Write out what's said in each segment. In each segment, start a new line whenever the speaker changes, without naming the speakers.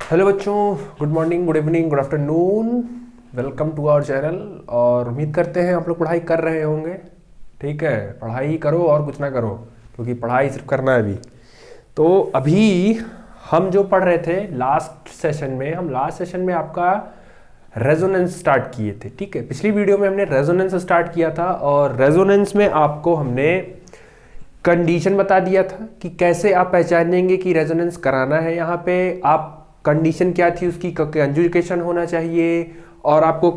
Hello बच्चों, good morning, good evening, good afternoon. Welcome to our channel. और उम्मीद करते हैं आप लोग पढ़ाई कर रहे होंगे। ठीक है, पढ़ाई करो और कुछ ना करो, क्योंकि पढ़ाई सिर्फ करना है अभी। तो अभी हम जो पढ़ रहे थे लास्ट सेशन में आपका रेजोनेंस स्टार्ट किए थे। ठीक है, पिछली वीडियो में हमने रेजोनेंस स्टार्ट किया था और रेजोनेंस में आपको हमने कंडीशन बता दिया था कि कैसे आप पहचानेंगे कि रेजोनेंस कराना है। यहाँ पे आप कंडीशन क्या थी उसकी, कंजुगेशन होना चाहिए और आपको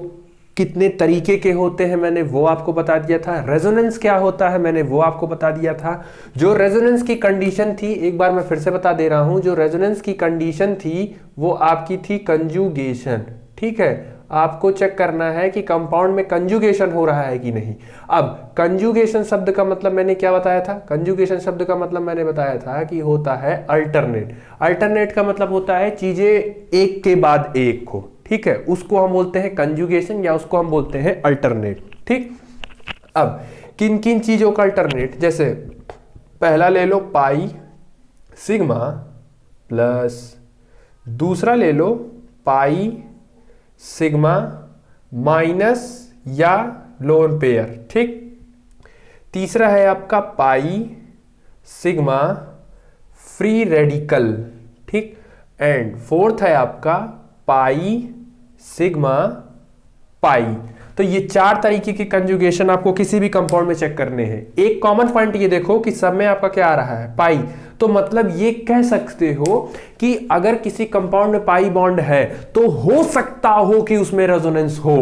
कितने तरीके के होते हैं मैंने वो आपको बता दिया था। रेजोनेंस क्या होता है मैंने वो आपको बता दिया था। जो रेजोनेंस की कंडीशन थी, एक बार मैं फिर से बता दे रहा हूं, जो रेजोनेंस की कंडीशन थी वो आपकी थी कंजुगेशन। ठीक है, आपको चेक करना है कि कंपाउंड में कंजुगेशन हो रहा है कि नहीं। अब कंजुगेशन शब्द का मतलब मैंने क्या बताया था? कंजुगेशन शब्द का मतलब मैंने बताया था कि होता है अल्टरनेट। अल्टरनेट का मतलब होता है चीजें एक के बाद एक हो। ठीक है, उसको हम बोलते हैं कंजुगेशन या उसको हम बोलते हैं अल्टरनेट। ठीक, अब किन किन चीजों का अल्टरनेट, जैसे पहला ले लो पाई सिग्मा प्लस, दूसरा ले लो पाई सिग्मा माइनस या लोन पेयर। ठीक, तीसरा है आपका पाई सिग्मा फ्री रेडिकल। ठीक, एंड फोर्थ है आपका पाई सिग्मा पाई। तो ये चार तरीके की कंजुगेशन आपको किसी भी कंपाउंड में चेक करने हैं। एक कॉमन पॉइंट ये देखो कि सब में आपका क्या आ रहा है, पाई। तो मतलब ये कह सकते हो कि अगर किसी कंपाउंड में पाई बॉन्ड है तो हो सकता हो कि उसमें रेजोनेंस हो।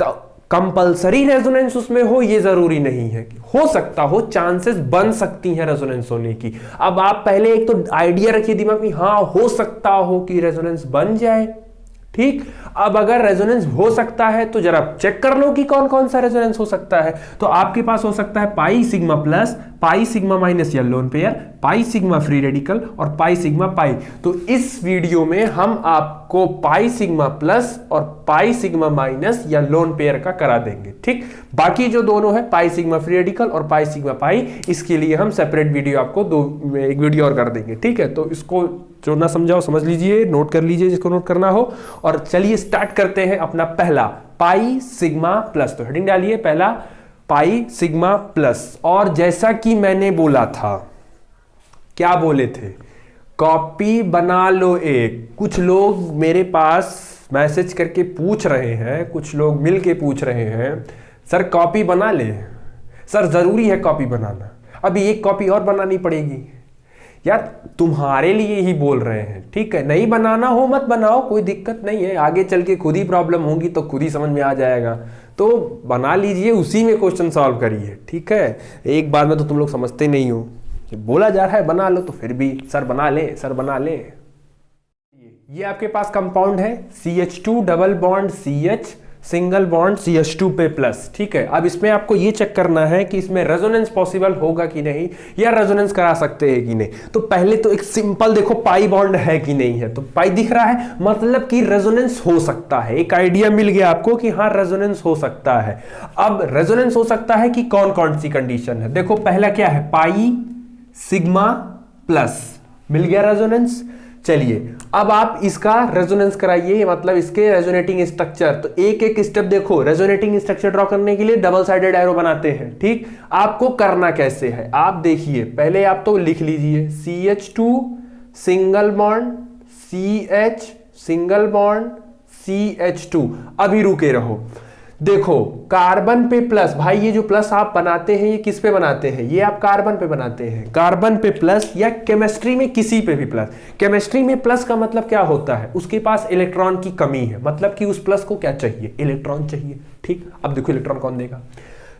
कंपल्सरी रेजोनेंस उसमें हो ये जरूरी नहीं है, हो सकता हो, चांसेस बन सकती हैं रेजोनेंस होने की। अब आप पहले एक तो आइडिया रखिए दिमाग में, हाँ हो सकता हो कि रेजोनेंस बन जाए। ठीक, अब अगर रेजोनेंस हो सकता है तो जरा चेक कर लो कि कौन कौन सा रेजोनेंस हो सकता है। तो आपके पास हो सकता है pi sigma plus, pi sigma minus या lone pair, pi sigma free radical और पाई सिग्मा पाई। तो इस वीडियो में हम आपको पाई सिग्मा प्लस और पाई सिग्मा माइनस या लोन पेयर का करा देंगे। ठीक, बाकी जो दोनों है पाई सिग्मा फ्री रेडिकल और पाई सिग्मा पाई, इसके लिए हम सेपरेट वीडियो आपको एक वीडियो और कर देंगे। ठीक है, तो इसको जो ना समझाओ समझ लीजिए, नोट कर लीजिए जिसको नोट करना हो। और चलिए स्टार्ट करते हैं अपना पहला पाई सिग्मा प्लस। तो हेडिंग डालिए पहला पाई सिग्मा प्लस। और जैसा कि मैंने बोला था, क्या बोले थे, कॉपी बना लो एक। कुछ लोग मेरे पास मैसेज करके पूछ रहे हैं, कुछ लोग मिल के पूछ रहे हैं, सर कॉपी बना ले, सर जरूरी है कॉपी बनाना, अभी एक कॉपी और बनानी पड़ेगी। यार तुम्हारे लिए ही बोल रहे हैं, ठीक है, नहीं बनाना हो मत बनाओ, कोई दिक्कत नहीं है, आगे चल के खुद ही प्रॉब्लम होगी तो खुद ही समझ में आ जाएगा। तो बना लीजिए, उसी में क्वेश्चन सॉल्व करिए। ठीक है, एक बार में तो तुम लोग समझते नहीं हो, बोला जा रहा है बना लो तो फिर भी सर बना ले, सर बना ले। ये आपके पास कंपाउंड है CH2 double bond CH single bond CH2 पे प्लस। ठीक है, अब इसमें आपको ये चेक करना है कि इसमें रेजोनेंस पॉसिबल होगा कि नहीं, या रेजोनेंस करा सकते हैं कि नहीं। तो पहले तो एक सिंपल देखो पाई बॉन्ड है कि नहीं है, तो पाई दिख रहा है, मतलब कि रेजोनेंस हो सकता है। एक आइडिया मिल गया आपको कि हाँ रेजोनेंस हो सकता है। अब रेजोनेंस हो सकता है कि कौन कौन सी कंडीशन है, देखो पहला क्या है, पाई सिग्मा प्लस, मिल गया रेजोनेंस। चलिए अब आप इसका रेजोनेंस कराइए, मतलब इसके रेजोनेटिंग स्ट्रक्चर। तो एक एक स्टेप देखो, रेजोनेटिंग स्ट्रक्चर ड्रॉ करने के लिए डबल साइडेड एरो बनाते हैं। ठीक, आपको करना कैसे है आप देखिए, पहले आप तो लिख लीजिए CH2 single bond CH single bond CH2। अभी रुके रहो, देखो कार्बन पे प्लस, भाई ये जो प्लस आप बनाते हैं ये किस पे बनाते हैं, ये आप कार्बन पे बनाते हैं, कार्बन पे प्लस, या केमिस्ट्री में किसी पे भी प्लस। केमिस्ट्री में प्लस का मतलब क्या होता है, उसके पास इलेक्ट्रॉन की कमी है, मतलब कि उस प्लस को क्या चाहिए, इलेक्ट्रॉन चाहिए। ठीक, अब देखो इलेक्ट्रॉन कौन देगा,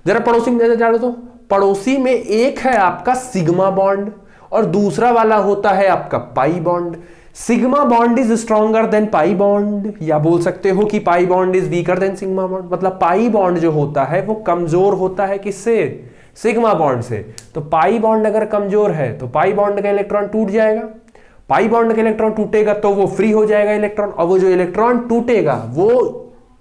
जरा पड़ोसी में जानो तो, पड़ोसी में एक है आपका सिग्मा बॉन्ड और दूसरा वाला होता है आपका pi bond. Sigma bond is stronger than pi bond, या बोल सकते हो कि pi bond is weaker then sigma bond. मतलब पाई बॉन्ड जो होता है वो कमजोर होता है किससे, सिग्मा बॉन्ड से। तो पाई बॉन्ड अगर कमजोर है तो पाई बॉन्ड का इलेक्ट्रॉन टूट जाएगा, पाई बॉन्ड का इलेक्ट्रॉन टूटेगा तो वो फ्री हो जाएगा इलेक्ट्रॉन, और वो जो इलेक्ट्रॉन टूटेगा वो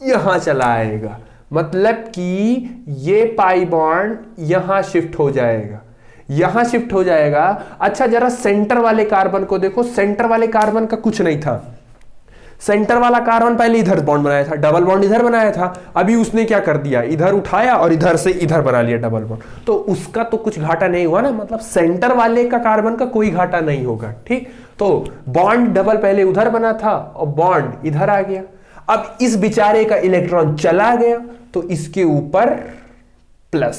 यहां चला आएगा, मतलब कि ये पाई बॉन्ड यहां शिफ्ट हो जाएगा, यहां शिफ्ट हो जाएगा। अच्छा जरा सेंटर वाले कार्बन को देखो, सेंटर वाले कार्बन का कुछ नहीं था, सेंटर वाला कार्बन पहले इधर बॉन्ड बनाया था, डबल बॉन्ड इधर बनाया था, अभी उसने क्या कर दिया, इधर उठाया और इधर से इधर बना लिया डबल बॉन्ड, तो उसका तो कुछ घाटा नहीं हुआ ना, मतलब सेंटर वाले का कार्बन का कोई घाटा नहीं होगा। ठीक, तो बॉन्ड डबल पहले उधर बना था और बॉन्ड इधर आ गया। अब इस बेचारे का इलेक्ट्रॉन चला गया तो इसके ऊपर प्लस।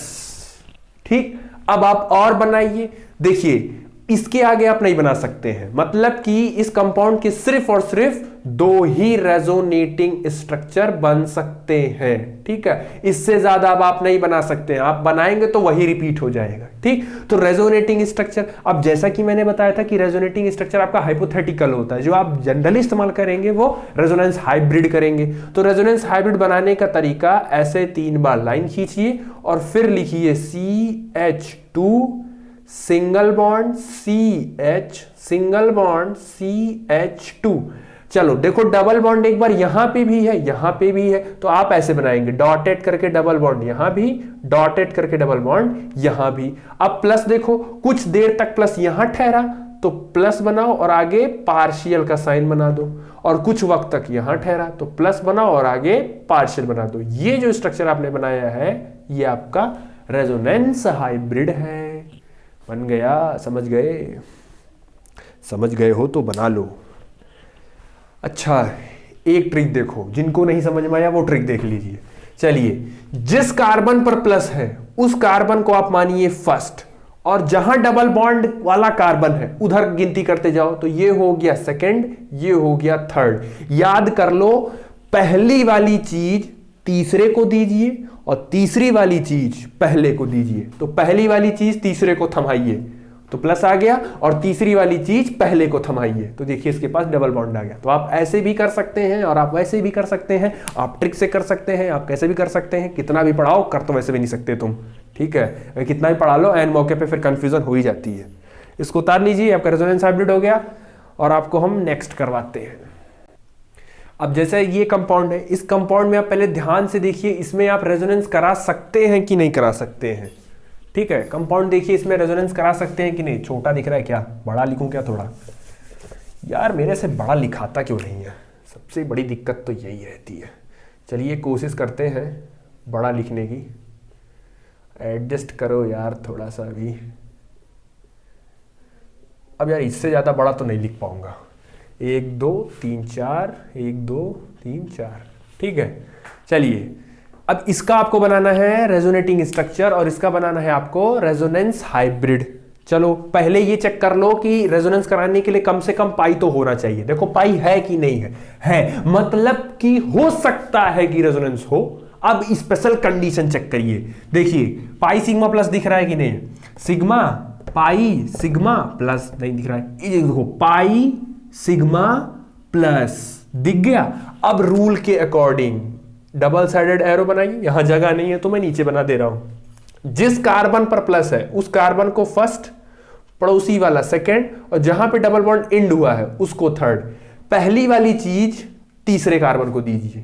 ठीक, अब आप और बनाइए, देखिए इसके आगे आप नहीं बना सकते हैं, मतलब कि इस कंपाउंड के सिर्फ और सिर्फ दो ही रेजोनेटिंग स्ट्रक्चर बन सकते हैं। ठीक है, इससे ज्यादा अब आप नहीं बना सकते हैं, आप बनाएंगे तो वही रिपीट हो जाएगा। ठीक, तो रेजोनेटिंग स्ट्रक्चर, अब जैसा कि मैंने बताया था कि रेजोनेटिंग स्ट्रक्चर आपका हाइपोथेटिकल होता है, जो आप जनरली इस्तेमाल करेंगे वो रेजोनेंस हाइब्रिड करेंगे। तो रेजोनेंस हाइब्रिड बनाने का तरीका, ऐसे 3 बार लाइन खींचिए और फिर लिखिए CH2 single bond CH single bond CH2। चलो देखो डबल बॉन्ड एक बार यहां पे भी है, यहां पे भी है, तो आप ऐसे बनाएंगे डॉटेड करके डबल बॉन्ड यहां भी, डॉटेड करके डबल बॉन्ड यहां भी। अब प्लस देखो, कुछ देर तक प्लस यहां ठहरा तो प्लस बनाओ और आगे पार्शियल का साइन बना दो, और कुछ वक्त तक यहां ठहरा तो प्लस बनाओ और आगे पार्शियल बना दो। ये जो स्ट्रक्चर आपने बनाया है ये आपका रेजोनेंस हाइब्रिड है। बन गया, समझ गए? समझ गए हो तो बना लो। अच्छा, एक ट्रिक देखो, जिनको नहीं समझ में आया वो ट्रिक देख लीजिए। चलिए, जिस कार्बन पर प्लस है उस कार्बन को आप मानिए फर्स्ट, और जहां डबल बॉन्ड वाला कार्बन है उधर गिनती करते जाओ, तो ये हो गया सेकंड, ये हो गया थर्ड। याद कर लो, पहली वाली चीज तीसरे को दीजिए और तीसरी वाली चीज पहले को दीजिए। तो पहली वाली चीज तीसरे को थमाइए तो प्लस आ गया, और तीसरी वाली चीज पहले को थमाइए तो देखिए इसके पास डबल बॉन्ड आ गया। तो आप ऐसे भी कर सकते हैं और आप वैसे भी कर सकते हैं, आप ट्रिक से कर सकते हैं, आप कैसे भी कर सकते हैं। कितना भी पढ़ाओ, कर तो वैसे भी नहीं सकते तुम। ठीक है, कितना भी पढ़ा लो एन मौके पे फिर कंफ्यूजन हो ही जाती है। इसको उतार लीजिए, आपका रेजोनेंस हाइब्रिड हो गया और आपको हम नेक्स्ट करवाते हैं। अब जैसे ये कंपाउंड है, इस कंपाउंड में आप पहले ध्यान से देखिए, इसमें आप रेजोनेंस करा सकते हैं कि नहीं करा सकते हैं। ठीक है, कंपाउंड देखिए, इसमें रेजोनेंस करा सकते हैं कि नहीं। छोटा दिख रहा है क्या, बड़ा लिखूं क्या थोड़ा? यार मेरे से बड़ा लिखाता क्यों नहीं है, सबसे बड़ी दिक्कत तो यही रहती है। चलिए कोशिश करते हैं बड़ा लिखने की, एडजस्ट करो यार थोड़ा सा भी। अब यार इससे ज़्यादा बड़ा तो नहीं लिख पाऊंगा। 1 2 3 4, 1 2 3 4। ठीक है, चलिए अब इसका आपको बनाना है रेजोनेटिंग स्ट्रक्चर और इसका बनाना है आपको रेजोनेंस हाइब्रिड। चलो पहले ये चेक कर लो कि रेजोनेंस कराने के लिए कम से कम पाई तो होना चाहिए। देखो पाई है कि नहीं है, है मतलब कि हो सकता है कि रेजोनेंस हो। अब स्पेशल कंडीशन चेक करिए, देखिए पाई सिग्मा प्लस दिख रहा है कि नहीं, सिग्मा पाई सिग्मा प्लस नहीं दिख रहा है, ये देखो पाई सिग्मा प्लस दिख गया। अब रूल के अकॉर्डिंग डबल साइडेड एरो बनाइए, यहां जगह नहीं है तो मैं नीचे बना दे रहा हूं। जिस कार्बन पर प्लस है उस कार्बन को फर्स्ट, पड़ोसी वाला सेकंड, और जहां पे डबल बॉन्ड एंड हुआ है उसको थर्ड। पहली वाली चीज तीसरे कार्बन को दीजिए,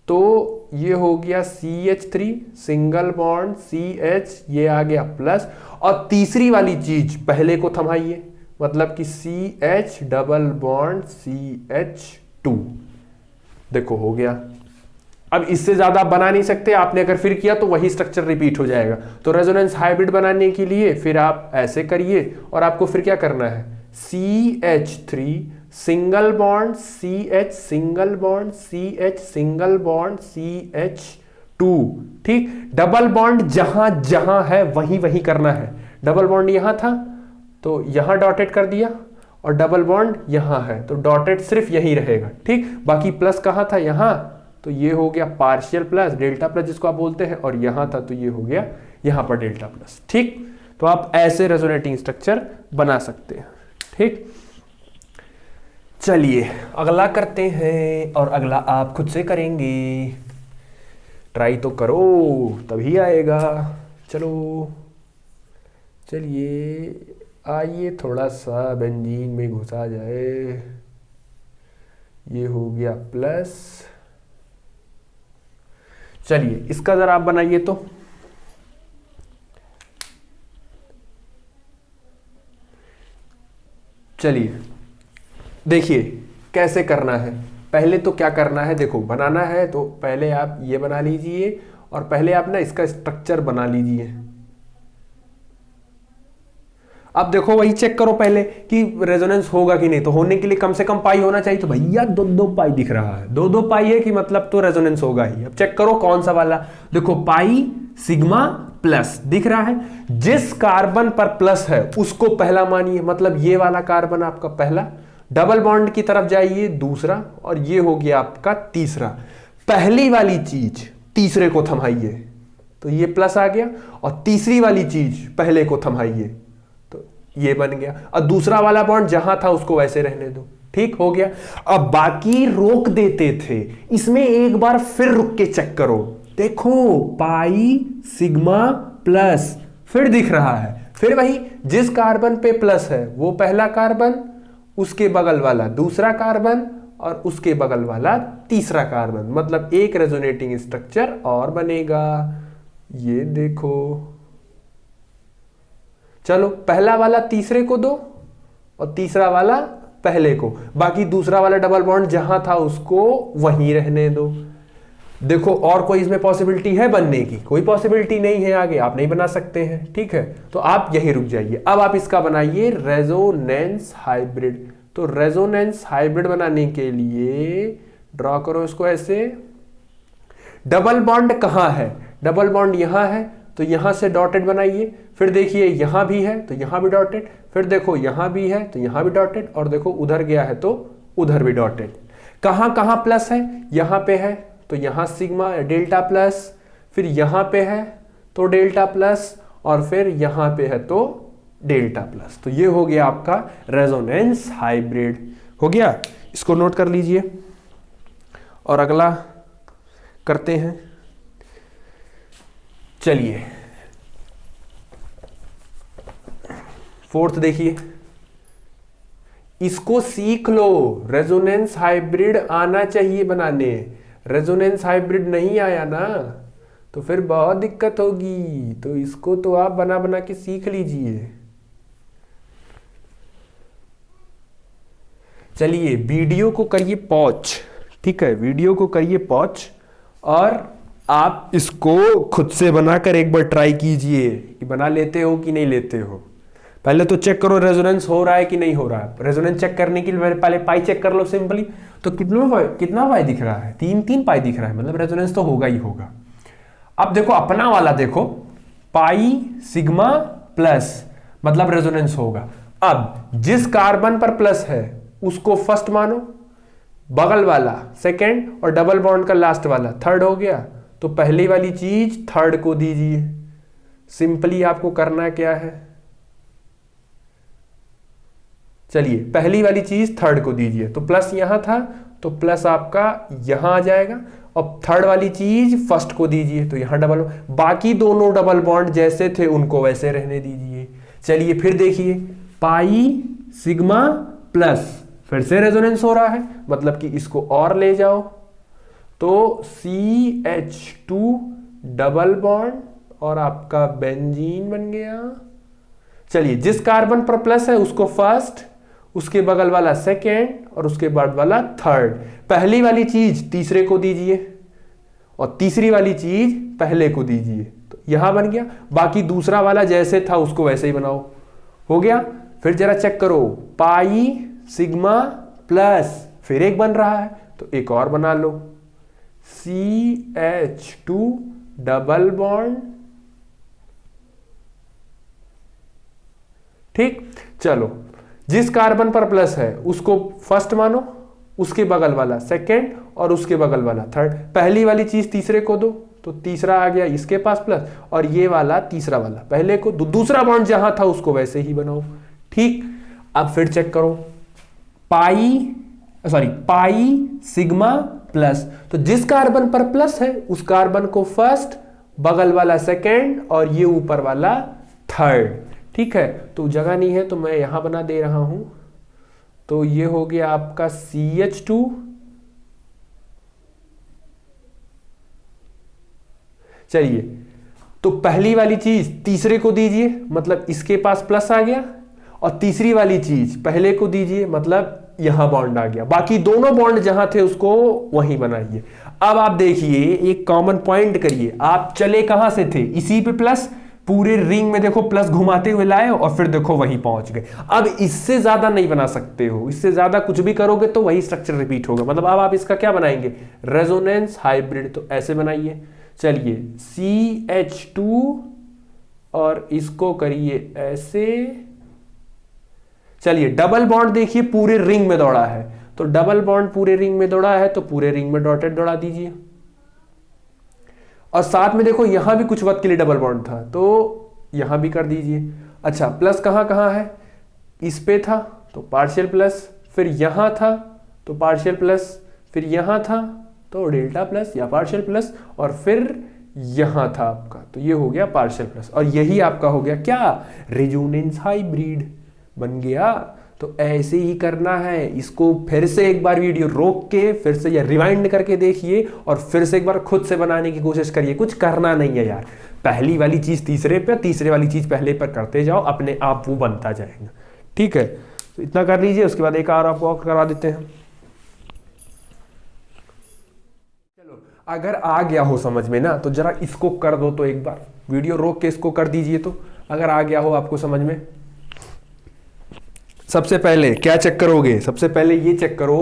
तो ये हो गया CH3 सिंगल बॉन्ड CH, ये आ गया प्लस, और तीसरी वाली चीज पहले को थमाइए, मतलब कि CH डबल बॉन्ड CH2। देखो हो गया। अब इससे ज्यादा बना नहीं सकते, आपने अगर फिर किया तो वही स्ट्रक्चर रिपीट हो जाएगा। तो रेजोनेंस हाइब्रिड बनाने के लिए फिर आप ऐसे करिए और आपको फिर क्या करना है, CH3 single bond CH single bond CH single bond CH2। ठीक, डबल बॉन्ड जहां जहां है वहीं वहीं करना है। डबल बॉन्ड यहां था तो यहां डॉटेड कर दिया, और डबल बॉन्ड यहां है तो डॉटेड सिर्फ यहीं रहेगा। ठीक, बाकी प्लस कहां था, यहां, तो ये हो गया पार्शियल प्लस, डेल्टा प्लस जिसको आप बोलते हैं, और यहां था तो ये हो गया यहां पर डेल्टा प्लस। ठीक, तो आप ऐसे रेजोनेटिंग स्ट्रक्चर बना सकते हैं। ठीक, चलिए अगला करते हैं, और अगला आप खुद से करेंगे, ट्राई तो करो तभी आएगा। चलो चलिए आइए थोड़ा सा बेंजीन में घुसा जाए। ये हो गया प्लस, चलिए इसका जरा आप बनाइए तो। चलिए देखिए कैसे करना है। पहले तो क्या करना है, देखो बनाना है तो पहले आप ये बना लीजिए और पहले आप ना इसका स्ट्रक्चर बना लीजिए। अब देखो वही चेक करो पहले कि रेजोनेंस होगा कि नहीं, तो होने के लिए कम से कम पाई होना चाहिए। तो भैया दो दो पाई दिख रहा है, दो दो पाई है कि मतलब तो रेजोनेंस होगा ही। अब चेक करो कौन सा वाला, देखो पाई सिग्मा प्लस दिख रहा है। जिस कार्बन पर प्लस है उसको पहला मानिए, मतलब ये वाला कार्बन आपका पहला, डबल बॉन्ड की तरफ जाइए दूसरा, और ये हो गया आपका तीसरा। पहली वाली चीज तीसरे को थमाइए तो ये प्लस आ गया, और तीसरी वाली चीज पहले को थमाइए तो ये बन गया, और दूसरा वाला बॉन्ड जहां था उसको वैसे रहने दो। ठीक हो गया। अब बाकी रोक देते थे, इसमें एक बार फिर रुक के चेक करो। देखो पाई सिग्मा प्लस फिर दिख रहा है, फिर वही जिस कार्बन पे प्लस है वो पहला कार्बन, उसके बगल वाला दूसरा कार्बन, और उसके बगल वाला तीसरा कार्बन, मतलब एक रेजोनेटिंग स्ट्रक्चर और बनेगा। ये देखो, चलो पहला वाला तीसरे को दो और तीसरा वाला पहले को, बाकी दूसरा वाला डबल बॉन्ड जहां था उसको वहीं रहने दो। देखो और कोई इसमें पॉसिबिलिटी है बनने की? कोई पॉसिबिलिटी नहीं है, आगे आप नहीं बना सकते हैं। ठीक है, तो आप यही रुक जाइए। अब आप इसका बनाइए रेजोनेंस हाइब्रिड। तो रेजोनेंस हाइब्रिड बनाने के लिए ड्रॉ करो इसको ऐसे। डबल बॉन्ड कहां है? डबल बॉन्ड यहां है, तो यहां से डॉटेड बनाइए। फिर देखिए यहां भी है तो यहां भी डॉटेड, फिर देखो यहां भी है तो यहां भी डॉटेड, और देखो उधर गया है तो उधर भी डॉटेड। कहां कहां प्लस है? यहां पे है तो यहां सिग्मा डेल्टा प्लस, फिर यहां पे है तो डेल्टा प्लस, और फिर यहां पे है तो डेल्टा प्लस। तो ये हो गया आपका रेजोनेंस हाइब्रिड। हो गया, इसको नोट कर लीजिए और अगला करते हैं। चलिए फोर्थ देखिए, इसको सीख लो। रेजोनेंस हाइब्रिड आना चाहिए बनाने। रेजोनेंस हाइब्रिड नहीं आया ना तो फिर बहुत दिक्कत होगी, तो इसको तो आप बना बना के सीख लीजिए। चलिए वीडियो को करिए पॉज, ठीक है, वीडियो को करिए पॉज और आप इसको खुद से बनाकर एक बार ट्राई कीजिए कि बना लेते हो कि नहीं लेते हो। पहले तो चेक करो रेजोनेंस हो रहा है कि नहीं हो रहा है। रेजोनेंस चेक करने के लिए पहले पाई चेक कर लो सिंपली। तो कितना पाई दिख रहा है? 3 पाई दिख रहा है, मतलब रेजोनेंस तो होगा ही होगा। अब देखो अपना वाला देखो, पाई सिग्मा प्लस मतलब रेजोनेंस होगा। अब जिस कार्बन पर प्लस है उसको फर्स्ट मानो, बगल वाला सेकेंड, और डबल बॉन्ड का लास्ट वाला थर्ड हो गया। तो पहली वाली चीज थर्ड को दीजिए। सिंपली आपको करना क्या है, चलिए पहली वाली चीज थर्ड को दीजिए। तो प्लस यहां था तो प्लस आपका यहां आ जाएगा, और थर्ड वाली चीज फर्स्ट को दीजिए तो यहां डबल। बाकी दोनों डबल बॉन्ड जैसे थे उनको वैसे रहने दीजिए। चलिए फिर देखिए, पाई सिग्मा प्लस फिर से रेजोनेंस हो रहा है, मतलब कि इसको और ले जाओ तो CH2 डबल बॉन्ड और आपका बेंजीन बन गया। चलिए जिस कार्बन पर प्लस है उसको फर्स्ट, उसके बगल वाला सेकेंड, और उसके बाद वाला थर्ड। पहली वाली चीज तीसरे को दीजिए और तीसरी वाली चीज पहले को दीजिए, तो यहां बन गया। बाकी दूसरा वाला जैसे था उसको वैसे ही बनाओ। हो गया। फिर जरा चेक करो, पाई सिग्मा प्लस फिर एक बन रहा है तो एक और बना लो, CH2 डबल बॉन्ड। ठीक, चलो जिस कार्बन पर प्लस है उसको फर्स्ट मानो, उसके बगल वाला सेकेंड, और उसके बगल वाला थर्ड। पहली वाली चीज तीसरे को दो तो तीसरा आ गया इसके पास प्लस, और ये वाला तीसरा वाला पहले को। दूसरा बॉन्ड जहां था उसको वैसे ही बनाओ। ठीक, अब फिर चेक करो, पाई सिग्मा प्लस, तो जिस कार्बन पर प्लस है उस कार्बन को फर्स्ट, बगल वाला सेकेंड, और ये ऊपर वाला थर्ड। ठीक है, तो जगह नहीं है तो मैं यहां बना दे रहा हूं। तो ये हो गया आपका CH2 चलिए तो पहली वाली चीज तीसरे को दीजिए, मतलब इसके पास प्लस आ गया, और तीसरी वाली चीज पहले को दीजिए, मतलब यहां बॉन्ड आ गया, बाकी दोनों बॉन्ड जहां थे उसको वहीं बनाइए। अब आप देखिए एक कॉमन पॉइंट करिए, आप चले कहां से थे, इसी पे प्लस, पूरे रिंग में देखो प्लस घुमाते हुए लाए और फिर देखो वहीं पहुंच गए। अब इससे ज्यादा नहीं बना सकते हो, इससे ज्यादा कुछ भी करोगे तो वही स्ट्रक्चर रिपीट होगा। मतलब अब आप इसका क्या बनाएंगे, रेजोनेंस हाइब्रिड। तो ऐसे बनाइए, चलिए CH2 और इसको करिए ऐसे। चलिए डबल बॉन्ड देखिए पूरे रिंग में दौड़ा है, तो डबल बॉन्ड पूरे रिंग में दौड़ा है तो पूरे रिंग में डॉटेड दौड़ा दीजिए। और साथ में देखो यहां भी कुछ वक्त के लिए डबल बॉन्ड था तो यहां भी कर दीजिए। अच्छा प्लस कहां कहां है, इस पे था तो पार्शियल प्लस, फिर यहां था तो पार्शियल प्लस, फिर यहां था तो डेल्टा प्लस या पार्शियल प्लस, और फिर यहां था आपका, तो ये हो गया पार्शियल प्लस। और यही आपका हो गया क्या, रेजोनेंस हाइब्रिड बन गया। तो ऐसे ही करना है इसको। फिर से एक बार वीडियो रोक के फिर से या रिवाइंड करके देखिए और फिर से एक बार खुद से बनाने की कोशिश करिए। कुछ करना नहीं है यार, पहली वाली चीज तीसरे पे, तीसरे वाली चीज पहले पर करते जाओ, अपने आप वो बनता जाएगा। ठीक है, तो इतना कर लीजिए, उसके बाद एक और आपको और करवा देते हैं। चलो अगर आ गया हो समझ में ना, तो जरा इसको कर दो, तो एक बार वीडियो रोक के इसको कर दीजिए, तो अगर आ गया हो आपको समझ में। सबसे पहले क्या चेक करोगे, सबसे पहले ये चेक करो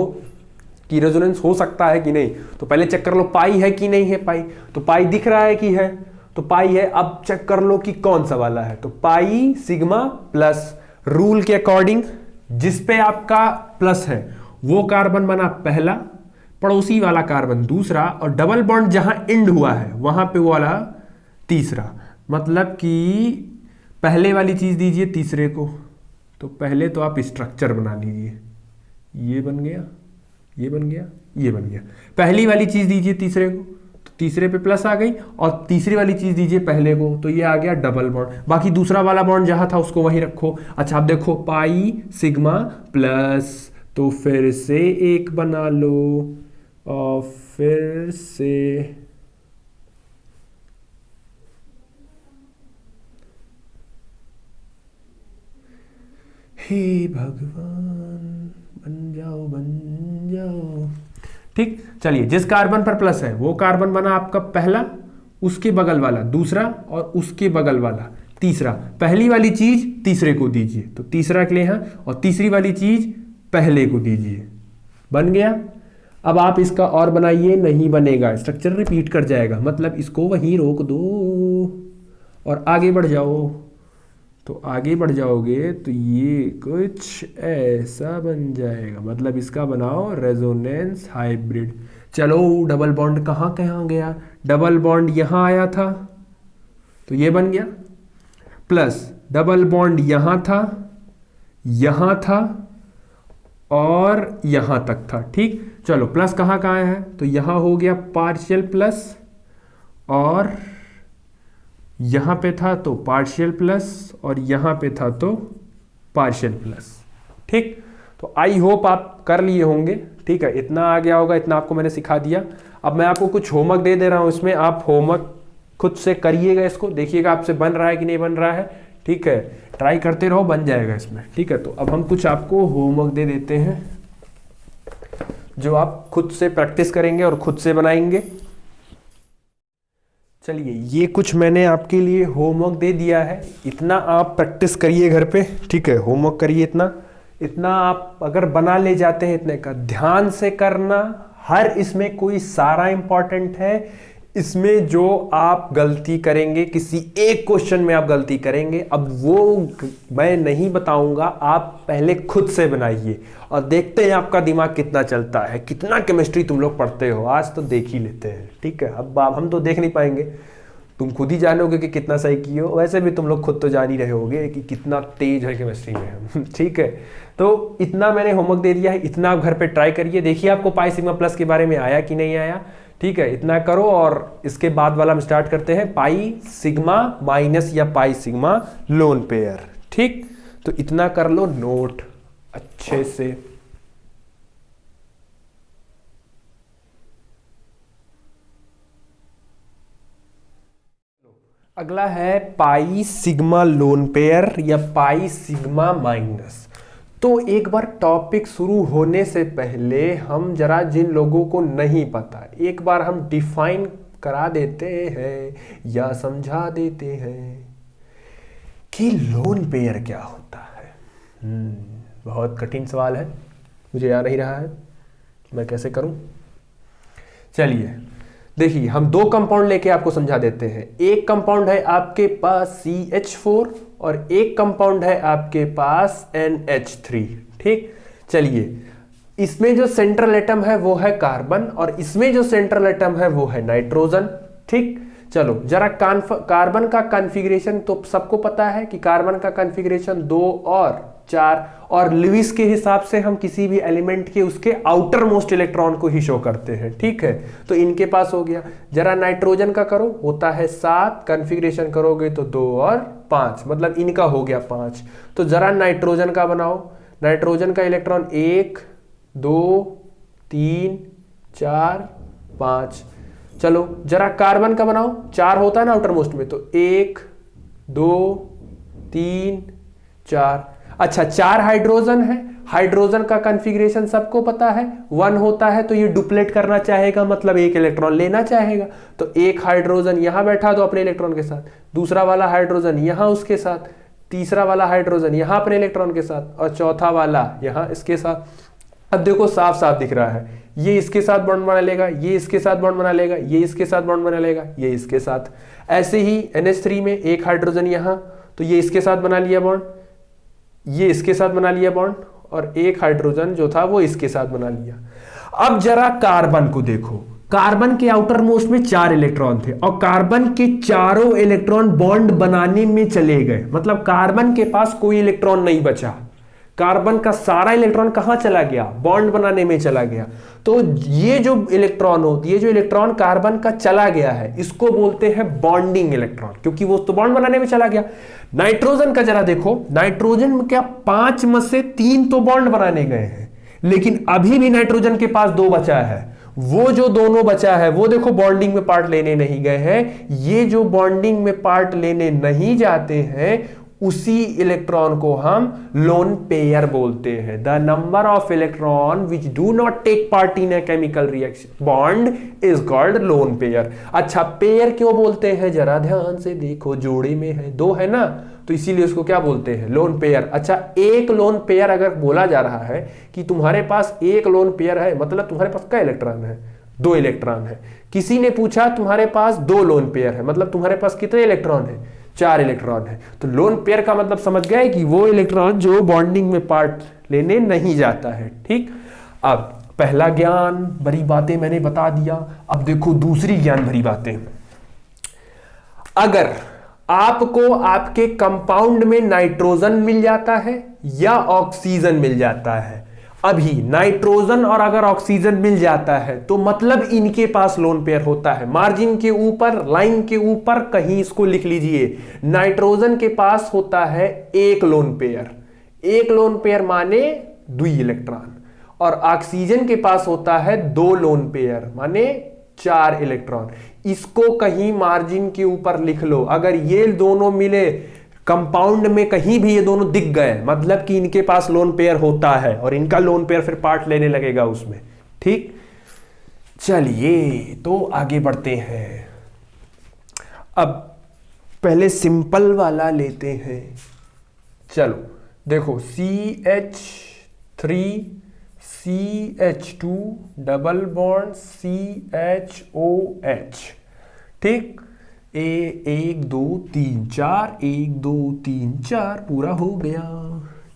कि रेजोनेंस हो सकता है कि नहीं। तो पहले चेक कर लो पाई है कि नहीं है, पाई तो पाई दिख रहा है कि है, तो पाई है। अब चेक कर लो कि कौन सा वाला है, तो पाई सिग्मा प्लस, रूल के अकॉर्डिंग जिस पे आपका प्लस है वो कार्बन बना पहला, पड़ोसी वाला कार्बन दूसरा, और डबल बॉन्ड जहां एंड हुआ है वहां पे वो वाला तीसरा। मतलब कि पहले वाली चीज दीजिए तीसरे को, तो पहले तो आप स्ट्रक्चर बना लीजिए, ये बन गया, ये बन गया, ये बन गया। पहली वाली चीज दीजिए तीसरे को, तो तीसरे पे प्लस आ गई, और तीसरी वाली चीज दीजिए पहले को, तो ये आ गया डबल बॉन्ड। बाकी दूसरा वाला बॉन्ड जहां था उसको वहीं रखो। अच्छा आप देखो पाई सिग्मा प्लस, तो फिर से एक बना लो और फिर से हे भगवान बन जाओ बन जाओ। ठीक, चलिए जिस कार्बन पर प्लस है वो कार्बन बना आपका पहला, उसके बगल वाला दूसरा, और उसके बगल वाला तीसरा। पहली वाली चीज तीसरे को दीजिए, तो तीसरा के लिए यहां, और तीसरी वाली चीज पहले को दीजिए। बन गया। अब आप इसका और बनाइए, नहीं बनेगा, स्ट्रक्चर रिपीट कर जाएगा। मतलब इसको वहीं रोक दो और आगे बढ़ जाओ। तो आगे बढ़ जाओगे तो ये कुछ ऐसा बन जाएगा। मतलब इसका बनाओ रेजोनेंस हाइब्रिड। चलो डबल बॉन्ड कहाँ कहाँ गया, डबल बॉन्ड यहाँ आया था तो ये बन गया, प्लस डबल बॉन्ड यहाँ था और यहाँ तक था। ठीक, चलो प्लस कहाँ कहाँ है, तो यहाँ हो गया पार्शियल प्लस, और यहां पे था तो पार्शियल प्लस, और यहां पे था तो पार्शियल प्लस। ठीक, तो आई होप आप कर लिए होंगे। ठीक है, इतना आ गया होगा, इतना आपको मैंने सिखा दिया। अब मैं आपको कुछ होमवर्क दे दे रहा हूं, इसमें आप होमवर्क खुद से करिएगा, इसको देखिएगा आपसे बन रहा है कि नहीं बन रहा है। ठीक है, ट्राई करते रहो, बन जाएगा इसमें। ठीक है, तो अब हम कुछ आपको होमवर्क दे देते हैं जो आप खुद से प्रैक्टिस करेंगे और खुद से बनाएंगे। चलिए ये कुछ मैंने आपके लिए होमवर्क दे दिया है, इतना आप प्रैक्टिस करिए घर पे। ठीक है, होमवर्क करिए इतना, इतना आप अगर बना ले जाते हैं, इतने का ध्यान से करना। हर इसमें कोई सारा इंपॉर्टेंट है, इसमें जो आप गलती करेंगे, किसी एक क्वेश्चन में आप गलती करेंगे, अब वो मैं नहीं बताऊंगा, आप पहले खुद से बनाइए और देखते हैं आपका दिमाग कितना चलता है, कितना केमिस्ट्री तुम लोग पढ़ते हो। आज तो देख ही लेते हैं। ठीक है, अब हम तो देख नहीं पाएंगे, तुम खुद ही जानोगे कि कितना सही किए हो। वैसे भी तुम लोग खुद तो जान ही रहे होगे कि कितना तेज है केमिस्ट्री में हम। ठीक है, तो इतना मैंने होमवर्क दे दिया है, इतना आप घर पे ट्राई करिए, देखिए आपको पाई सिग्मा प्लस के बारे में आया कि नहीं आया। ठीक है, इतना करो, और इसके बाद वाला हम स्टार्ट करते हैं पाई सिग्मा माइनस या पाई सिग्मा लोन पेयर। ठीक, तो इतना कर लो नोट अच्छे से। अगला है पाई सिग्मा लोन पेयर या पाई सिग्मा माइनस। तो एक बार टॉपिक शुरू होने से पहले हम जरा जिन लोगों को नहीं पता एक बार हम डिफाइन करा देते हैं या समझा देते हैं कि लोन पेयर क्या होता है। बहुत कठिन सवाल है, मुझे आ नहीं रहा है, मैं कैसे करूं। चलिए देखिए, हम दो कंपाउंड लेके आपको समझा देते हैं। एक कंपाउंड है आपके पास CH4 और एक कंपाउंड है आपके पास NH3। ठीक, चलिए इसमें जो सेंट्रल एटम है वो है कार्बन और इसमें जो सेंट्रल एटम है वो है नाइट्रोजन। ठीक, चलो जरा कार्बन का कॉन्फ़िगरेशन तो सबको पता है कि कार्बन का कॉन्फ़िगरेशन 2 और 4 और लुईस के हिसाब से हम किसी भी एलिमेंट के उसके आउटर मोस्ट इलेक्ट्रॉन को ही शो करते हैं। ठीक है, तो इनके पास हो गया। जरा नाइट्रोजन का करो, होता है 7, कॉन्फ़िगरेशन करोगे तो 2 और 5, मतलब इनका हो गया 5। तो जरा नाइट्रोजन का बनाओ। नाइट्रोजन का इलेक्ट्रॉन 1 2 3 4 5। चलो जरा कार्बन का बनाओ, 4 होता है ना आउटर मोस्ट में, तो 1 2 3 4। अच्छा, 4 हाइड्रोजन है। हाइड्रोजन का कॉन्फ़िगरेशन सबको पता है, 1 होता है तो ये डुप्लेट करना चाहेगा, मतलब एक इलेक्ट्रॉन लेना चाहेगा। तो एक हाइड्रोजन यहां बैठा दो अपने इलेक्ट्रॉन के साथ, दूसरा वाला हाइड्रोजन यहां उसके साथ, तीसरा वाला हाइड्रोजन यहां अपने इलेक्ट्रॉन के साथ और चौथा वाला यहां इसके साथ। अब देखो साफ साफ दिख रहा है, ये इसके साथ बॉन्ड बना लेगा, ये इसके साथ बॉन्ड बना लेगा, ये इसके साथ बॉन्ड बना लेगा, ये इसके साथ। ऐसे ही NH3 में एक हाइड्रोजन यहां, तो ये इसके साथ बना लिया बॉन्ड, ये इसके साथ बना लिया बॉन्ड और एक हाइड्रोजन जो था वो इसके साथ बना लिया। अब जरा कार्बन को देखो, कार्बन के आउटर मोस्ट में 4 इलेक्ट्रॉन थे और कार्बन के चारों इलेक्ट्रॉन बॉन्ड बनाने में चले गए, मतलब कार्बन के पास कोई इलेक्ट्रॉन नहीं बचा। कार्बन का सारा इलेक्ट्रॉन कहां चला गया? बॉन्ड बनाने में चला गया। तो ये जो इलेक्ट्रॉन कार्बन का चला गया है, इसको बोलते हैं बॉन्डिंग इलेक्ट्रॉन, क्योंकि वो तो बॉन्ड बनाने में चला गया। नाइट्रोजन का जरा देखो, नाइट्रोजन में क्या 5 में से 3 तो बॉन्ड बनाने गए हैं, लेकिन अभी भी नाइट्रोजन के पास 2 बचा है। वो जो दोनों बचा है वो देखो बॉन्डिंग में पार्ट लेने नहीं गए हैं। ये जो बॉन्डिंग में पार्ट लेने नहीं जाते हैं उसी इलेक्ट्रॉन को हम लोन पेयर बोलते हैं। The number of electron which do not take part in a chemical reaction bond is called lone pair. अच्छा, पेयर क्यों बोलते हैं? जरा ध्यान से देखो, जोड़े में है, 2 है ना, तो इसीलिए उसको क्या बोलते हैं? Loan pair. अच्छा, एक लोन पेयर अगर बोला जा रहा है कि तुम्हारे पास एक लोन पेयर है, मतलब तुम्हारे पास क्या इलेक्ट्रॉन है? 2 इलेक्ट्रॉन है। किसी ने पूछा तुम्हारे पास 2 लोन पेयर है, मतलब तुम्हारे पास कितने इलेक्ट्रॉन है? 4 इलेक्ट्रॉन है। तो लोन पेयर का मतलब समझ गए कि वो इलेक्ट्रॉन जो बॉन्डिंग में पार्ट लेने नहीं जाता है। ठीक, अब पहला ज्ञान भरी बातें मैंने बता दिया। अब देखो दूसरी ज्ञान भरी बातें। अगर आपको आपके कंपाउंड में नाइट्रोजन मिल जाता है या ऑक्सीजन मिल जाता है, अभी नाइट्रोजन और अगर ऑक्सीजन मिल जाता है तो मतलब इनके पास लोन पेयर होता है। मार्जिन के ऊपर, लाइन के ऊपर कहीं इसको लिख लीजिए, नाइट्रोजन के पास होता है एक लोन पेयर। एक लोन पेयर माने 2 इलेक्ट्रॉन, और ऑक्सीजन के पास होता है 2 लोन पेयर माने 4 इलेक्ट्रॉन। इसको कहीं मार्जिन के ऊपर लिख लो। अगर ये दोनों मिले कंपाउंड में, कहीं भी ये दोनों दिख गए, मतलब कि इनके पास लोन पेयर होता है और इनका लोन पेयर फिर पार्ट लेने लगेगा उसमें। ठीक, चलिए तो आगे बढ़ते हैं। अब पहले सिंपल वाला लेते हैं। चलो देखो, CH3 CH2 double bond CHOH। ठीक, 1 2 3 4, 1 2 3 4 पूरा हो गया।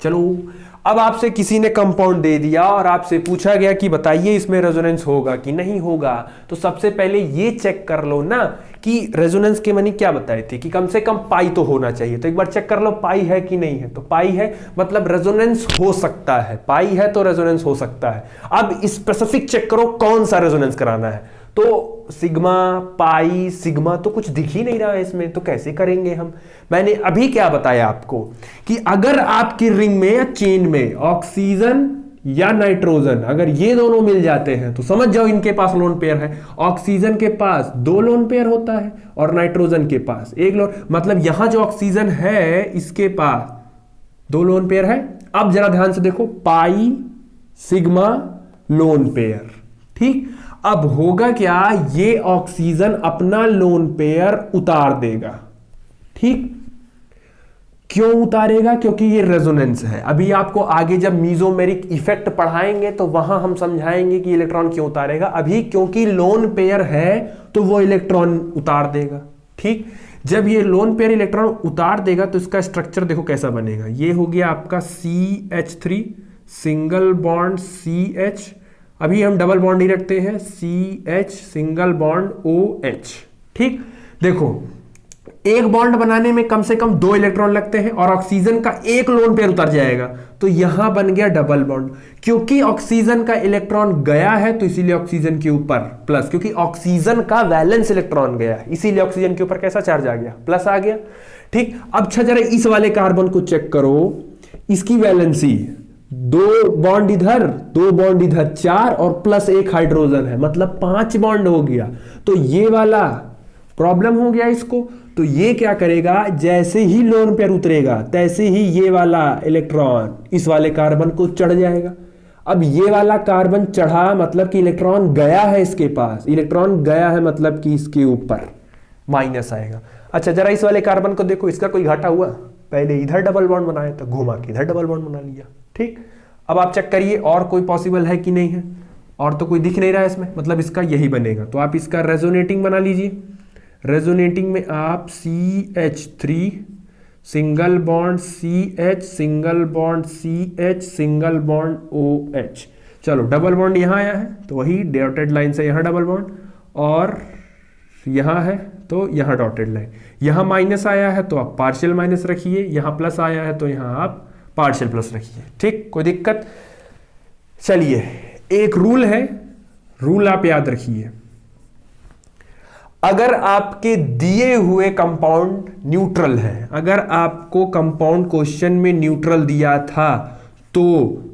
चलो, अब आपसे किसी ने कंपाउंड दे दिया और आपसे पूछा गया कि बताइए इसमें रेजोनेंस होगा कि नहीं होगा। तो सबसे पहले ये चेक कर लो ना कि रेजोनेंस के मैंने क्या बताए थे कि कम से कम पाई तो होना चाहिए। तो एक बार चेक कर लो पाई है कि नहीं है। तो पाई है, मतलब रेजोनेंस हो सकता है। पाई है तो रेजोनेंस हो सकता है। अब स्पेसिफिक चेक करो कौन सा रेजोनेंस कराना है। तो सिग्मा, पाई, सिग्मा तो कुछ दिख ही नहीं रहा है इसमें, तो कैसे करेंगे हम? मैंने अभी क्या बताया आपको कि अगर आपकी रिंग में या चेन में ऑक्सीजन या नाइट्रोजन अगर ये दोनों मिल जाते हैं तो समझ जाओ इनके पास लोन पेयर है। ऑक्सीजन के पास 2 लोन पेयर होता है और नाइट्रोजन के पास 1 लोन, मतलब यहां जो ऑक्सीजन है इसके पास 2 लोन पेयर है अब जरा ध्यान से देखो, पाई सिग्मा लोन पेयर, ठीक। अब होगा क्या, ये ऑक्सीजन अपना लोन पेयर उतार देगा, ठीक। क्यों उतारेगा? क्योंकि ये रेजोनेंस है। अभी आपको आगे जब मीजोमेरिक इफेक्ट पढ़ाएंगे तो वहां हम समझाएंगे कि इलेक्ट्रॉन क्यों उतारेगा। अभी क्योंकि लोन पेयर है तो वो इलेक्ट्रॉन उतार देगा, ठीक। जब ये लोन पेयर इलेक्ट्रॉन उतार देगा तो इसका स्ट्रक्चर देखो कैसा बनेगा। ये हो गया आपका CH3 सिंगल बॉन्ड CH, अभी हम डबल बॉन्ड ही रखते हैं, CH सिंगल बॉन्ड OH, ठीक। देखो एक बॉन्ड बनाने में कम से कम 2 इलेक्ट्रॉन लगते हैं और ऑक्सीजन का एक लोन पेयर उतर जाएगा, तो यहां बन गया डबल बॉन्ड। क्योंकि ऑक्सीजन का इलेक्ट्रॉन गया है तो इसीलिए ऑक्सीजन के ऊपर प्लस, क्योंकि ऑक्सीजन का वैलेंस इलेक्ट्रॉन गया इसीलिए ऑक्सीजन के ऊपर कैसा चार्ज आ गया, प्लस आ गया, ठीक। अब अच्छा जरा इस वाले कार्बन को चेक करो, इसकी वैलेंसी 2 बॉन्ड इधर 2 बॉन्ड इधर 4 और प्लस 1 हाइड्रोजन है, मतलब 5 बॉन्ड हो गया। तो ये वाला प्रॉब्लम हो गया इसको। तो ये क्या करेगा, जैसे ही लोन पेयर उतरेगा तैसे ही ये वाला इलेक्ट्रॉन इस वाले कार्बन को चढ़ जाएगा। अब ये वाला कार्बन चढ़ा मतलब कि इलेक्ट्रॉन गया है इसके पास, इलेक्ट्रॉन गया है मतलब कि इसके ऊपर माइनस आएगा। अच्छा जरा इस वाले कार्बन को देखो, इसका कोई घाटा हुआ? पहले इधर डबल बॉन्ड बनाया तो घुमा के इधर डबल बॉन्ड बना लिया, ठीक। अब आप चेक करिए और कोई पॉसिबल है कि नहीं है, और तो कोई दिख नहीं रहा है इसमें, मतलब इसका यही बनेगा। तो आप इसका रेजोनेटिंग बना लीजिए। रेजोनेटिंग में आप CH3 single bond CH single bond CH single bond OH, चलो डबल बॉन्ड यहां आया है तो वही डॉटेड लाइन से यहां डबल बॉन्ड, और यहां है तो यहां डॉटेड लाइन, यहां माइनस आया है तो आप पार्शियल माइनस रखिए, यहां प्लस आया है तो यहां आप पार्शियल प्लस रखिए, ठीक। कोई दिक्कत? चलिए एक रूल है, रूल आप याद रखिए। अगर आपके दिए हुए कंपाउंड न्यूट्रल है, अगर आपको कंपाउंड क्वेश्चन में न्यूट्रल दिया था तो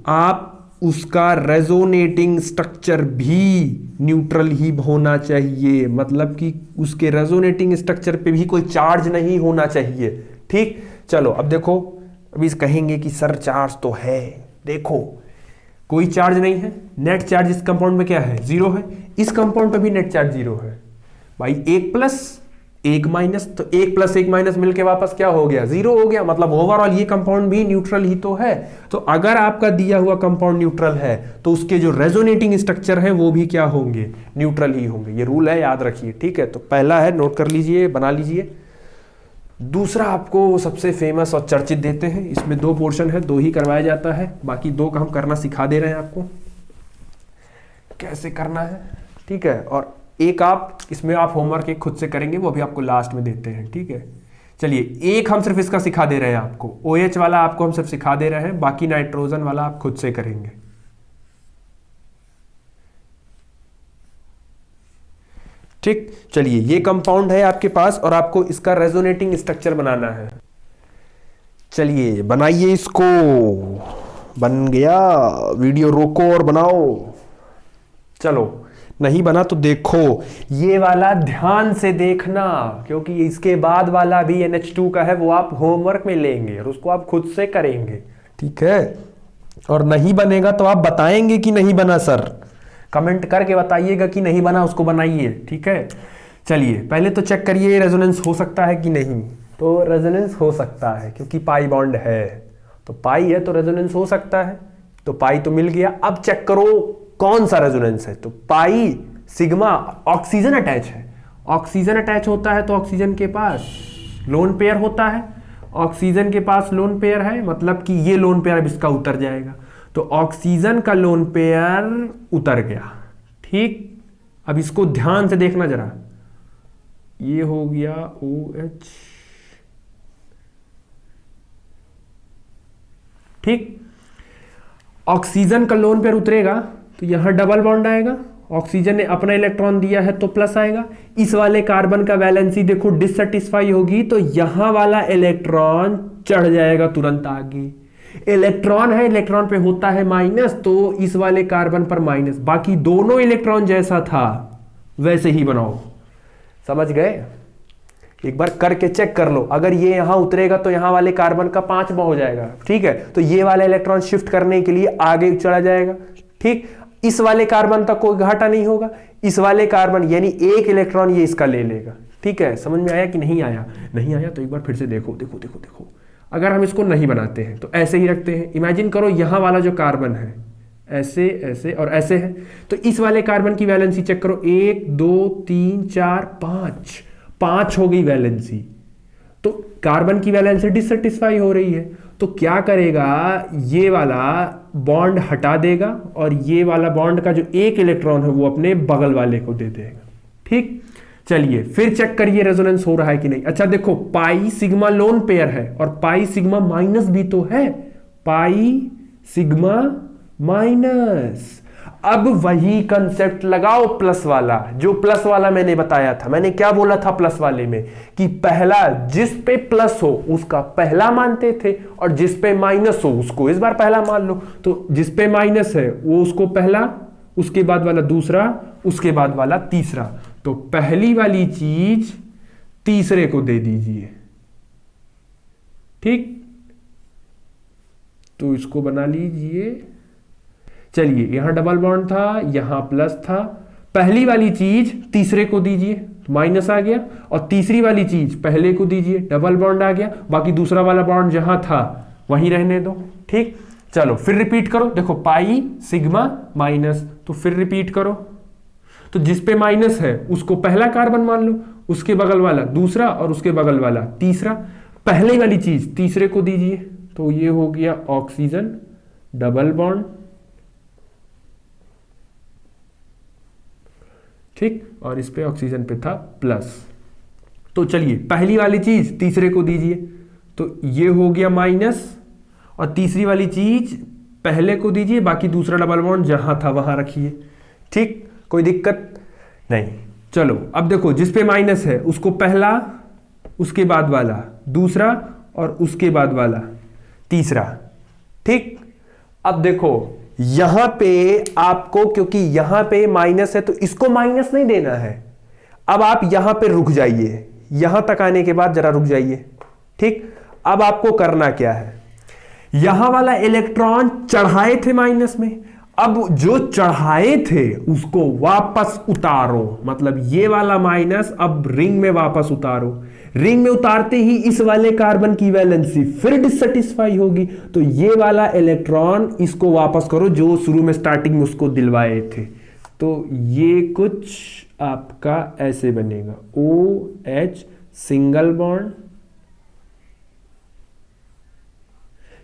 आप उसका रेजोनेटिंग स्ट्रक्चर भी न्यूट्रल ही होना चाहिए, मतलब कि उसके रेजोनेटिंग स्ट्रक्चर पे भी कोई चार्ज नहीं होना चाहिए, ठीक। चलो अब देखो, अभी कहेंगे कि सर चार्ज तो है, देखो कोई चार्ज नहीं है, नेट चार्ज इस कंपाउंड में क्या है, 0 है। इस कंपाउंड पे भी नेट चार्ज 0 है भाई, 1 प्लस 1 माइनस, तो 1 प्लस 1 माइनस मिलके वापस क्या हो गया, 0 हो गया। मतलब ओवरऑल ये कंपाउंड भी न्यूट्रल ही तो है। तो अगर आपका दिया हुआ कंपाउंड न्यूट्रल है तो उसके जो रेजोनेटिंग स्ट्रक्चर है वो भी क्या होंगे, न्यूट्रल ही होंगे। ये रूल है, याद रखिए, ठीक है। तो पहला है, नोट कर लीजिए, बना लीजिए। दूसरा आपको सबसे फेमस और चर्चित देते हैं, इसमें 2 पोर्शन है, 2 ही करवाया जाता है, बाकी 2 का हम करना सिखा दे रहे हैं आपको कैसे करना है, ठीक है। और एक आप इसमें आप होमवर्क एक खुद से करेंगे, वो भी आपको लास्ट में देते हैं, ठीक है। चलिए एक हम सिर्फ इसका सिखा दे रहे हैं आपको, OH वाला आपको हम सिर्फ सिखा दे रहे हैं, बाकी नाइट्रोजन वाला आप खुद से करेंगे, ठीक। चलिए ये कंपाउंड है आपके पास और आपको इसका रेजोनेटिंग स्ट्रक्चर बनाना है। चलिए बनाइए इसको, बन गया, वीडियो रोको और बनाओ। चलो नहीं बना तो देखो, ये वाला ध्यान से देखना, क्योंकि इसके बाद वाला भी NH2 का है, वो आप होमवर्क में लेंगे और उसको आप खुद से करेंगे, ठीक है। और नहीं बनेगा तो आप बताएंगे कि नहीं बना सर, कमेंट करके बताइएगा कि नहीं बना, उसको बनाइए, ठीक है। चलिए पहले तो चेक करिए रेजोनेंस हो सकता है कि नहीं। तो रेजोनेंस हो सकता है क्योंकि पाई बॉन्ड है, तो पाई है तो रेजोनेंस हो सकता है, तो पाई तो मिल गया। अब चेक करो कौन सा रेजोनेंस है, तो पाई सिग्मा, ऑक्सीजन अटैच है, ऑक्सीजन अटैच होता है तो ऑक्सीजन के पास लोन पेयर होता है, ऑक्सीजन के पास लोन पेयर है, मतलब कि ये लोन पेयर अब इसका उतर जाएगा, तो ऑक्सीजन का लोन पेयर उतर गया, ठीक। अब इसको ध्यान से देखना जरा, ये हो गया OH, ठीक। ऑक्सीजन का लोन पेयर उतरेगा तो यहां डबल बॉन्ड आएगा, ऑक्सीजन ने अपना इलेक्ट्रॉन दिया है तो प्लस आएगा। इस वाले कार्बन का वैलेंसी देखो डिससेटिस्फाई होगी तो यहां वाला इलेक्ट्रॉन चढ़ जाएगा तुरंत आगे। इलेक्ट्रॉन है, इलेक्ट्रॉन पे होता है माइनस, तो इस वाले कार्बन पर माइनस, बाकी दोनों इलेक्ट्रॉन जैसा था वैसे ही बनाओ, समझ गए। एक बार करके चेक कर लो, अगर ये यहां उतरेगा तो यहां वाले कार्बन का 5वां हो जाएगा, ठीक है, तो ये वाला इलेक्ट्रॉन शिफ्ट करने के लिए आगे चला जाएगा, ठीक। इस वाले कार्बन तक कोई घाटा नहीं होगा, इस वाले कार्बन यानी एक इलेक्ट्रॉन ये इसका ले लेगा, ठीक है। समझ में आया कि नहीं आया? नहीं आया तो एक बार फिर से देखो देखो देखो देखो। अगर हम इसको नहीं बनाते हैं तो ऐसे ही रखते हैं, इमेजिन करो यहां वाला जो कार्बन है ऐसे ऐसे और ऐसे है, तो इस वाले कार्बन की वैलेंसी चेक करो, 1 2 3 4 5, 5 हो गई वैलेंसी, तो कार्बन की वैलेंसी डिससेटिस्फाई हो रही है, तो क्या करेगा, ये वाला बॉन्ड हटा देगा और ये वाला बॉन्ड का जो एक इलेक्ट्रॉन है वो अपने बगल वाले को दे देगा, ठीक। चलिए फिर चेक करिए रेजोनेंस हो रहा है कि नहीं। अच्छा देखो, पाई सिग्मा लोन पेयर है और पाई सिग्मा माइनस भी तो है, पाई सिग्मा माइनस। अब वही कंसेप्ट लगाओ प्लस वाला, जो प्लस वाला मैंने बताया था। मैंने क्या बोला था प्लस वाले में, कि पहला जिस पे प्लस हो उसका पहला मानते थे और जिस पे माइनस हो उसको इस बार पहला मान लो। तो जिस पे माइनस है वो उसको पहला, उसके बाद वाला दूसरा, उसके बाद वाला तीसरा। तो पहली वाली चीज तीसरे को दे दीजिए, ठीक। तो इसको बना लीजिए। चलिए यहां डबल बॉन्ड था, यहां प्लस था, पहली वाली चीज तीसरे को दीजिए, माइनस आ गया, और तीसरी वाली चीज पहले को दीजिए, डबल बॉन्ड आ गया, बाकी दूसरा वाला बॉन्ड जहां था वहीं रहने दो, ठीक। चलो फिर रिपीट करो, देखो पाई सिग्मा माइनस, तो फिर रिपीट करो। तो जिस पे माइनस है उसको पहला कार्बन मान लो, उसके बगल वाला दूसरा और उसके बगल वाला तीसरा, पहले वाली चीज तीसरे को दीजिए, तो ये हो गया ऑक्सीजन डबल बॉन्ड, ठीक, और इस पे ऑक्सीजन पे था प्लस। तो चलिए पहली वाली चीज तीसरे को दीजिए, तो ये हो गया माइनस, और तीसरी वाली चीज पहले को दीजिए, बाकी दूसरा डबल बॉन्ड जहां था वहां रखिए, ठीक, कोई दिक्कत नहीं। चलो अब देखो, जिस पे माइनस है उसको पहला, उसके बाद वाला दूसरा और उसके बाद वाला तीसरा, ठीक। अब देखो यहां पे आपको, क्योंकि यहां पे माइनस है तो इसको माइनस नहीं देना है। अब आप यहां पे रुक जाइए, यहां तक आने के बाद जरा रुक जाइए, ठीक। अब आपको करना क्या है, यहां वाला इलेक्ट्रॉन चढ़ाए थे माइनस में, अब जो चढ़ाए थे उसको वापस उतारो, मतलब ये वाला माइनस अब रिंग में वापस उतारो। रिंग में उतारते ही इस वाले कार्बन की वैलेंसी फिर डिससेटिस्फाई होगी, तो ये वाला इलेक्ट्रॉन इसको वापस करो जो शुरू में स्टार्टिंग में उसको दिलवाए थे। तो ये कुछ आपका ऐसे बनेगा, OH सिंगल बॉन्ड।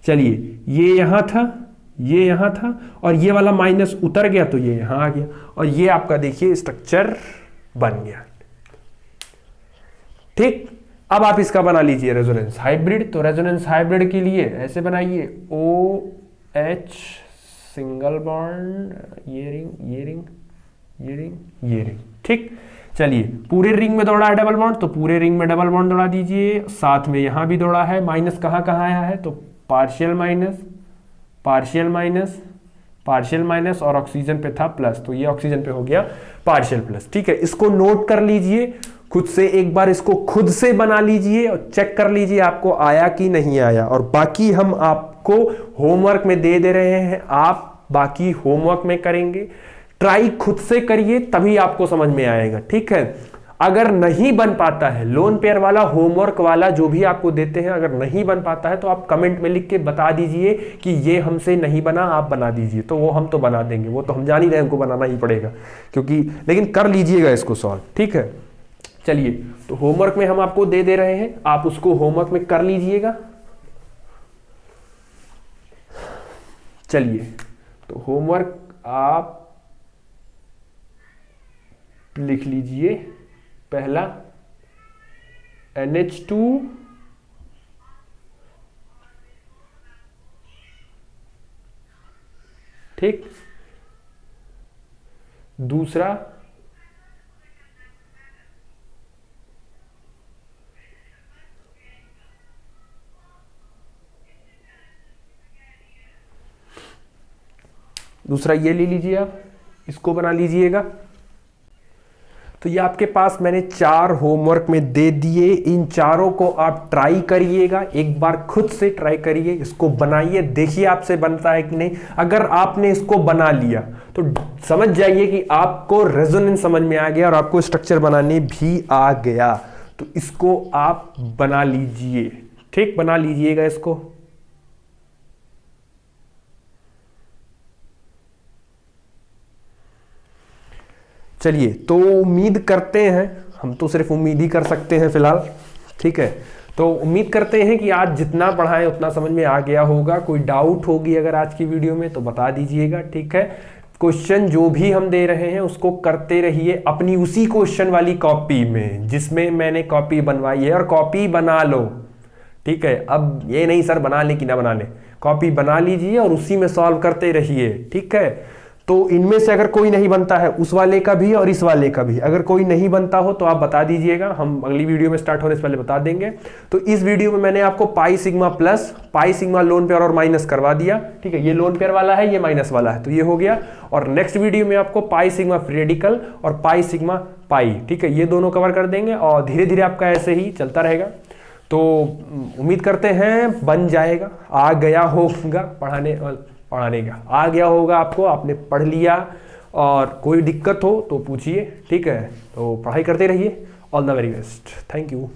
चलिए ये यहां था, ये यहां था, और ये वाला माइनस उतर गया तो ये यहां आ गया, और ये आपका देखिए स्ट्रक्चर बन गया, ठीक। अब आप इसका बना लीजिए रेजोनेंस हाइब्रिड। तो रेजोनेंस हाइब्रिड के लिए ऐसे बनाइए, OH सिंगल बॉन्ड, ये रिंग ये रिंग ये रिंग ये रिंग, ठीक। चलिए पूरे रिंग में दौड़ा है डबल बॉन्ड, तो पूरे रिंग में डबल बॉन्ड दौड़ा दीजिए, साथ में यहां भी दौड़ा है। माइनस कहां कहां आया है, तो partial minus partial minus partial minus, और ऑक्सीजन पे था प्लस, तो ये ऑक्सीजन पे हो गया पार्शियल प्लस, ठीक है। इसको नोट कर लीजिए खुद से, एक बार इसको खुद से बना लीजिए और चेक कर लीजिए आपको आया कि नहीं आया। और बाकी हम आपको होमवर्क में दे रहे हैं, आप बाकी होमवर्क में करेंगे, ट्राई खुद से करिए तभी आपको समझ में आएगा, ठीक है। अगर नहीं बन पाता है लोन पेयर वाला, होमवर्क वाला जो भी आपको देते हैं, अगर नहीं बन पाता है तो आप कमेंट में लिख के बता दीजिए कि ये हमसे नहीं बना, आप बना दीजिए, तो वो हम तो बना देंगे, वो तो हम जान ही रहे हैं, हमको बनाना ही पड़ेगा, क्योंकि लेकिन कर लीजिएगा इसको सॉल्व, ठीक है। चलिए तो होमवर्क में हम आपको दे रहे हैं, आप उसको होमवर्क में कर लीजिएगा। चलिए तो होमवर्क आप लिख लीजिए, पहला NH2 ठीक, दूसरा ये ले लीजिए, आप इसको बना लीजिएगा। तो ये आपके पास मैंने 4 होमवर्क में दे दिए, इन चारों को आप ट्राई करिएगा, एक बार खुद से ट्राई करिए, इसको बनाइए, देखिए आपसे बनता है कि नहीं। अगर आपने इसको बना लिया तो समझ जाइए कि आपको रेजोनेंस समझ में आ गया और आपको स्ट्रक्चर बनाने भी आ गया। तो इसको आप बना लीजिए, ठीक, बना लीजिएगा इसको। चलिए, तो उम्मीद करते हैं, हम तो सिर्फ उम्मीद ही कर सकते हैं फिलहाल, ठीक है। तो उम्मीद करते हैं कि आज जितना पढ़ाएं उतना समझ में आ गया होगा। कोई डाउट होगी अगर आज की वीडियो में तो बता दीजिएगा, ठीक है। क्वेश्चन जो भी हम दे रहे हैं उसको करते रहिए अपनी उसी क्वेश्चन वाली कॉपी में जिसमें मैंने कॉपी बनवाई है, और कॉपी बना लो, ठीक है। अब ये नहीं सर बना ले कि ना बना ले, कॉपी बना लीजिए और उसी में सॉल्व करते रहिए, ठीक है। तो इनमें से अगर कोई नहीं बनता है, उस वाले का भी और इस वाले का भी, अगर कोई नहीं बनता हो तो आप बता दीजिएगा, हम अगली वीडियो में स्टार्ट होने से पहले बता देंगे। तो इस वीडियो में मैंने आपको पाई sigma plus, pi sigma lone pair और माइनस करवा दिया, ठीक है। ये लोन पेयर वाला है, ये माइनस वाला है, तो ये हो गया। और नेक्स्ट वीडियो में आपको पाई सिग्मा रेडिकल और पाई सिग्मा पाई, ठीक है, ये दोनों कवर कर देंगे और धीरे धीरे आपका ऐसे ही चलता रहेगा। तो उम्मीद करते हैं बन जाएगा, आ गया होगा पढ़ाने का आ गया होगा आपको, आपने पढ़ लिया, और कोई दिक्कत हो तो पूछिए, ठीक है। तो पढ़ाई करते रहिए। All the very best, thank you.